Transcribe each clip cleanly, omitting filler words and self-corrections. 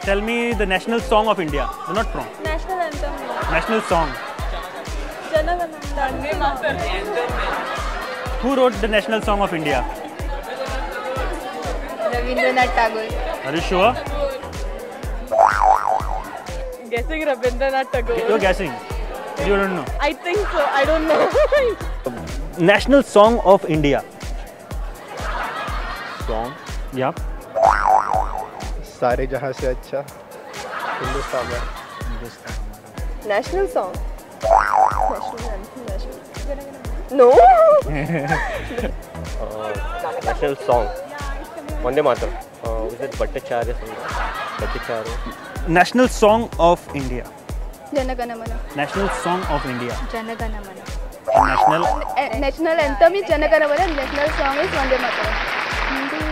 Tell me the national song of India. Do not prompt. National anthem. National song. Jana Gana Mana. Who wrote the national song of India? Rabindranath Tagore. Are you sure? Guessing Rabindranath Tagore. You're guessing. You don't know. I think so. I don't know. National song of India. Song. Yeah. सारे जहाँ से अच्छा हिंदुस्तान में. National song. National anthem. National. No. National song. Vande Mataram. Was it Bhattacharya song? Bhattacharya. National song of India. Jana Gana Mana. National song of India. Jana Gana Mana. National. National anthem is Jana Gana Mana. National song is Vande Mataram. Vande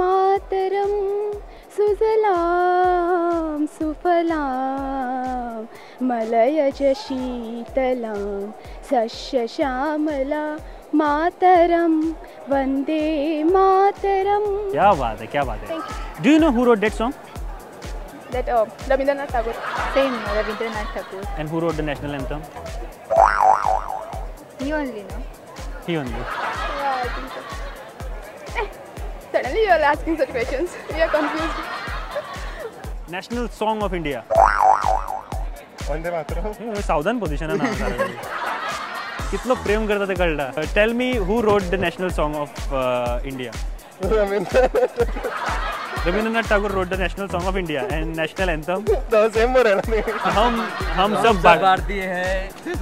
Mataram. Suzalam Sufalam Malayaj Sheetalam Sasya Shamala Mataram Vande Mataram. क्या बात है, क्या बात है. Do you know who wrote that song? That Rabindranath Tagore. Same Rabindranath Tagore. And who wrote the national anthem? He only, no? He only. Yeah, I think so. Suddenly you are asking such questions. We are confused. National song of India. Vande Mataram. सावधान position आहे ना. कितलं प्रेम करता ते कळलं. Tell me who wrote the national song of India. Rabindranath Tagore wrote the national song of India and national anthem. तो same हो रहा है ना. हम सब भारतीय हैं.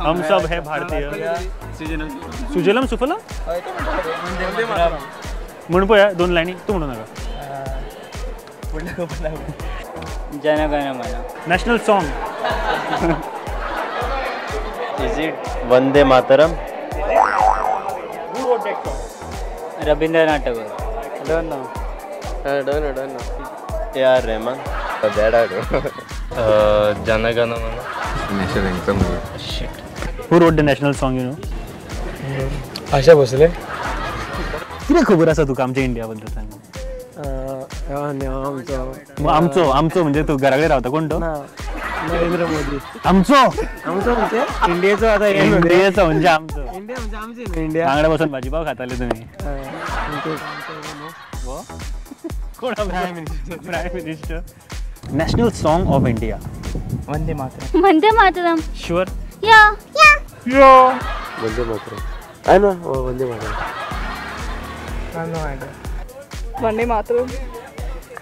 हम सब है भारतीय. सुजलम सुफलम. म्हणून पोया 2 लाईनी तू म्हणू नका. जन गण मन. National song. Is it Vande Mataram? Who wrote that song? Rabindranath Tagore. I don't know. A.R. Rahman. That I do. Jana Gana Mana. National anthem. Shit. Who wrote the national song, you know? Asha Bhosle. किती खबर असा तुका आमच्या India बद्दल सांग. आमचो म्हणजे तू घराकडे राहता कोण तो? नरेंद्र मोदी. आमचो म्हणजे इंडियाचं आता इंडियाचं म्हणजे आमचं. इंडिया म्हणजे आमची इंडिया. बांगड्या बसून भाजीपाव खाताले तुम्ही. कोण prime minister. National song of India. Vande Mataram. Vande Mataram. Sure. Yeah. Vande Mataram. I know. Vande Mataram. No idea. Vande Mataram.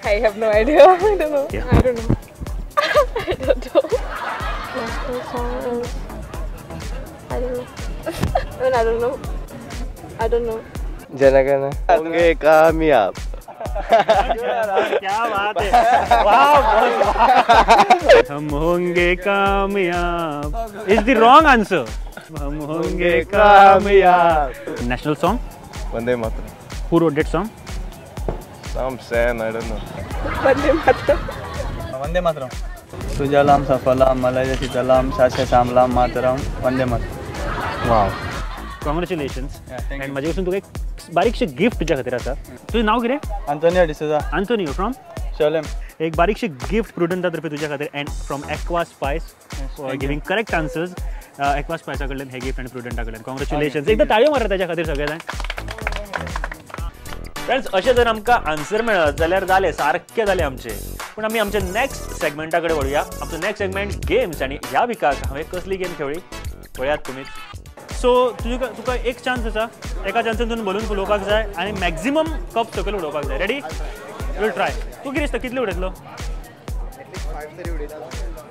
I have no idea. I don't know. Yeah. I don't know. I don't know. National song. I don't know. I don't know. I don't know. Jana Gana. होंगे कामयाब. क्या बात है. वाह बहुत वाह. हम होंगे कामयाब is the wrong answer. हम होंगे कामयाब. National song. Vande Mataram. Who wrote that song? Some saying I don't know. Vande Mataram. Vande Mataram. Sujalam सफलाम मलयज शीतलाम सस्य श्यामलाम मातरम Vande Mataram. Wow. Congratulations. And माझ्यापासून तुका एक बारीकशी गिफ्ट तुझ्या खातीर आसा. तुझं नाव कितें? अंतोनियो डिसोजा. Antonio from शोलेम. एक बारीकशी गिफ्ट प्रुडंटा तर्फे तुझ्या खातीर and from Aqua Spice for giving correct answers. Aqua Spice कडल्यान हे गिफ्ट आणि प्रुडंटा कडल्यान. Congratulations. एकदा ताळयो मारा त्याच्या खातीर सगळे जाण. फ्रेंड्स अशें जर आमकां आन्सर मेळत जाल्यार जालें सारकें जालें आमचें. पूण आमी आमच्या नेक्स्ट सेगमेंटा कडेन वळुया. आमचो नेक्स्ट सेगमेंट गेम्स आनी ह्या विकाक हांवें कसली गेम खेळ्ळी पळयात तुमीच. सो तुका एक चान्स आसा. एका चान्सान तुवें बलून फुलोवपाक जाय आनी मॅक्झिमम कप सकयल उडोवपाक जाय. रेडी? Will try. तूं कितें दिसता कितले उडयतलो?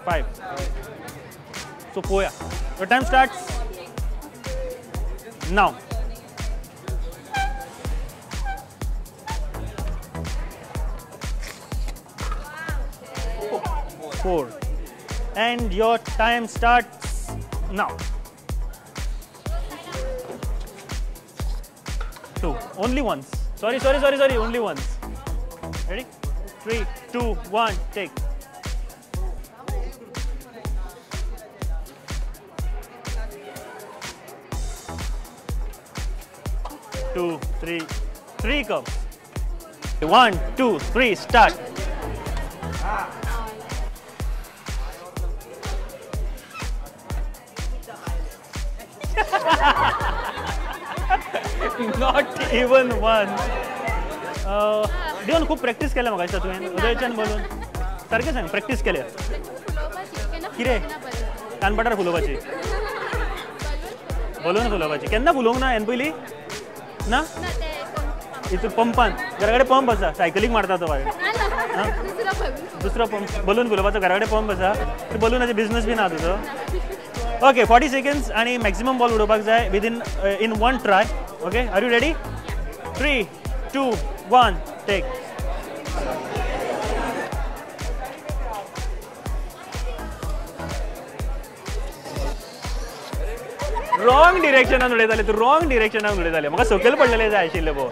5. सो पळोवया. Your time starts now. Four. And your time starts now. 2. Only once. Sorry. Only once. Ready? 3, 2, 1. Take. 2, 3. 3 cups. 1, 2, 3. Start. Not even one. देवन खूप प्रॅक्टीस केल्या मग तुवें उदयच्यान बोलून सारकें सांग प्रॅक्टीस केल्या कितें कानपटार फुलोवपाची बलून फुलोवपाची केन्ना फुलोवंक ना हांवें पयलीं ना हितून पंपान घरा कडेन पंप आसा सायकलीक मारता तो भायर दुसरो पंप बलून फुलोवपाचो घरा कडेन पंप आसा तर बलूनाचे बिझनस बी ना तुजो. ओके 40 सेकंड्स आणि मॅक्सिमम बॉल उडोवपाक जाय within in one try. Okay are you ready 3 2 1 take. Wrong डिरेक्शनान उडयताले तूं रॉंग डिरेक्शनान उडयताले म्हाका सकयल पडलेले जाय आशिल्ले पळय.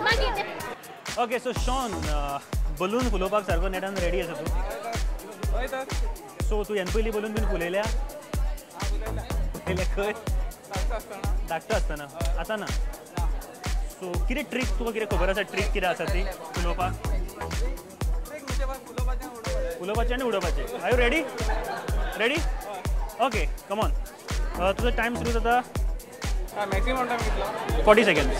ओके सो शॉन बलून फुलोवपाक सारको नेटान रेडी आसा तूं सो तूं ह्यान पयलीं बलून बीन फुलयल्या खंय धाकटो आसतना आतां ना. सो कितें ट्रीक तुका कितें खबर आसा ट्रीक कितें आसा ती फुलोवपाक फुलोवपाचें आनी उडोवपाचें. Are you ready ready okay come on. तुजो टायम सुरू जाता 40 सेकंड्स.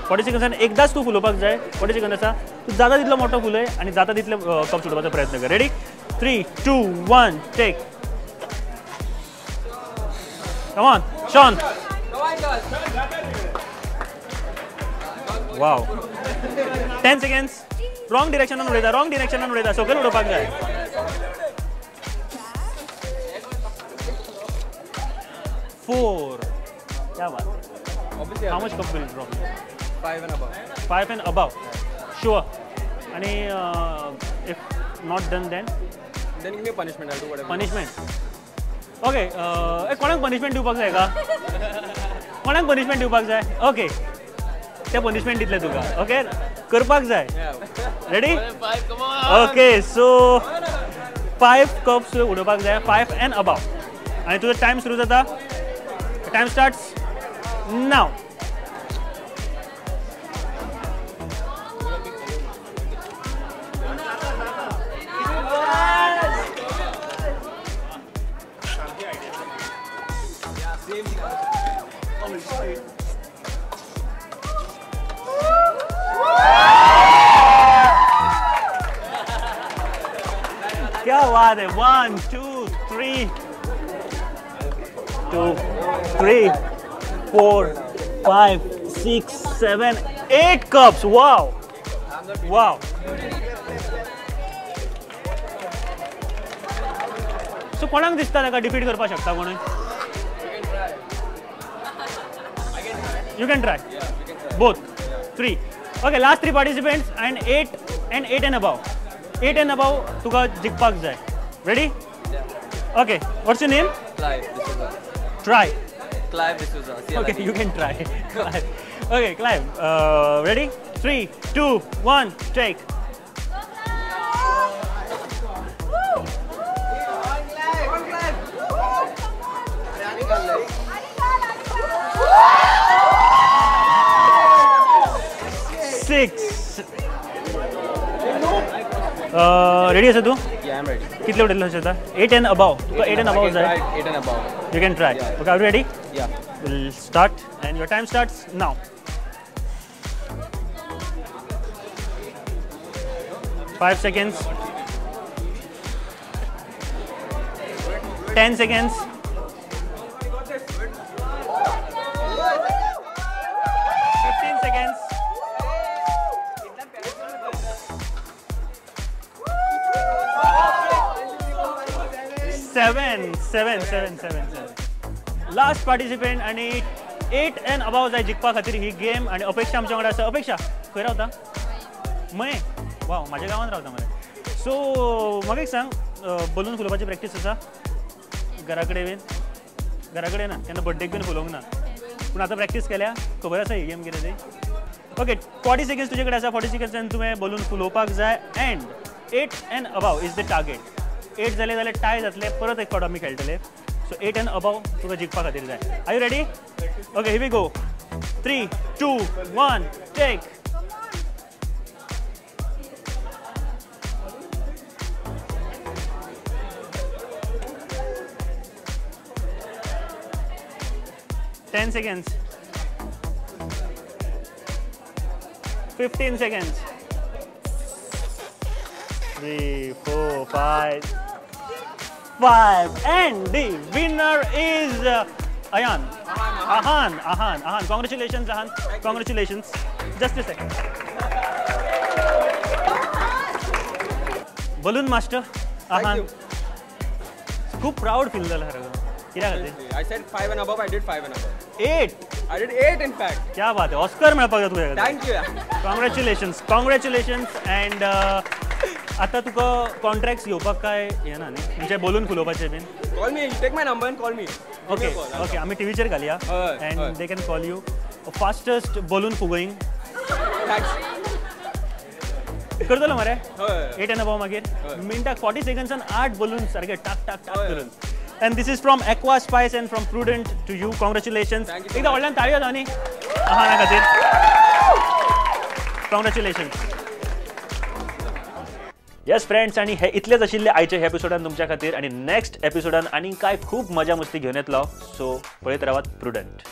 40 सेकंड्सान एकदाच तूं फुलोवपाक जाय. 40 सेकंड आसा तूं जाता तितलो मोठो फुलय आनी जाता तितले कप उडोवपाचो प्रयत्न कर. Ready 3 2 1 take. Come on Shaun. Wow 10 seconds. Wrong डिरेक्शनान उडयता सकयल उडोवपाक जाय. Four. क्या बात. How much cup will drop? 5 and above. 5 and above. Sure. And if not done, then give me a punishment. I'll do whatever. Punishment. Okay. कोणाक punishment दिवपाक जाय का? कोणाक punishment दिवपाक जाय? Okay. ते punishment दितले तुका. Okay. करपाक जाय. Ready? 5. Come on. Okay. So 5 cups उडोवपाक जाय. 5 and above. आणि तुझा टाइम सुरू जाता. Time starts now. क्या बात है. 1 2 3 2 3 4 5 6 7 8 cups. Wow. Wow. So कोणाक दिसता ताका डिफीट करपाक शकता कोणी? You can try. Both. 3. Okay, last 3 participants and 8 and above. 8 and above तुका जिखपाक जाय. Ready? Okay. What's your name? Clive D'Souza. Try. Clive D'Souza. Okay, you can try. Clive. Okay, Clive. Ready? 3 2 1 take. Six. Ready आसा तू? Yeah, I'm ready. कितले उडयल्ले आसा 8 and above. तुका 8 and above जाय. 8 and above. You can try. Yeah. Okay, are you ready? Yeah. We'll start and your time starts now. 5 seconds. 10 seconds. 15 seconds. 7. Last participant आणि 8 and above जाय जिखपा खातीर ही game आणि अपेक्षा आमच्या वांगडा आसा. अपेक्षा खंय रावता? मये वाव माझ्या गांवांत रावता मरे. सो म्हाका एक सांग बलून फुलोवपाची प्रॅक्टीस आसा घरा कडेन बीन? घरा कडेन ना केन्ना बर्थडेक बीन फुलोवंक ना पूण आतां प्रॅक्टीस केल्या खबर आसा ही गेम कितें ती? ओके 40 सेकंड्स तुजे कडेन आसा. 40 सेकंड्सान तुवें बलून फुलोवपाक जाय and 8 and above is the target. 8 जाले जाल्यार टाय जातले परत एक फावट आमी खेळटले. सो 8 and above तुका जिखपा खातीर जाय. Are you ready? Okay here we go. 3 2 1 take. Ten seconds. 15 seconds. 3, 4, 5. And the winner is Ahan. Congratulations, Ahan. Congratulations. Just a second. Balloon Master, Ahan. खूप प्राउड फील झालं खरं. किती खाते? I said 5 and above. I did 5 and above. 8. I did 8 in fact. क्या बात आहे. Oscar मिळपाक जाय तुझ्या. Thank you. Congratulations. And आता तुका कॉन्ट्रॅक्ट्स घेवपाक काय हे ना न्ही म्हणजे बलून फुलोवपाचे बीन. Call me. Take my number and call me. Okay आम्ही टीव्हीचेर घालया हय. And they can call you fastest balloon फुगोईंग Thanks. करतलो मरे. हय. 8 and above मागीर मिनटाक 40 सेकंड्सान 8 बलून सारखे टाक करून. And this is from Aqua Spice and from Prudent to you. Congratulations. Thank you so एकदा much. व्हडल्यान ताळयो जावनी आहाना खातीर. Congratulations. येस फ्रेंड्स आणि हे इतलेच आशिल्ले आयचे हे एपिसोडान तुमच्या खातीर आणि नेक्स्ट एपिसोडान आनी काय खूब मजा मस्ती घेवन येतलो सो पळयत रावात प्रुडंट.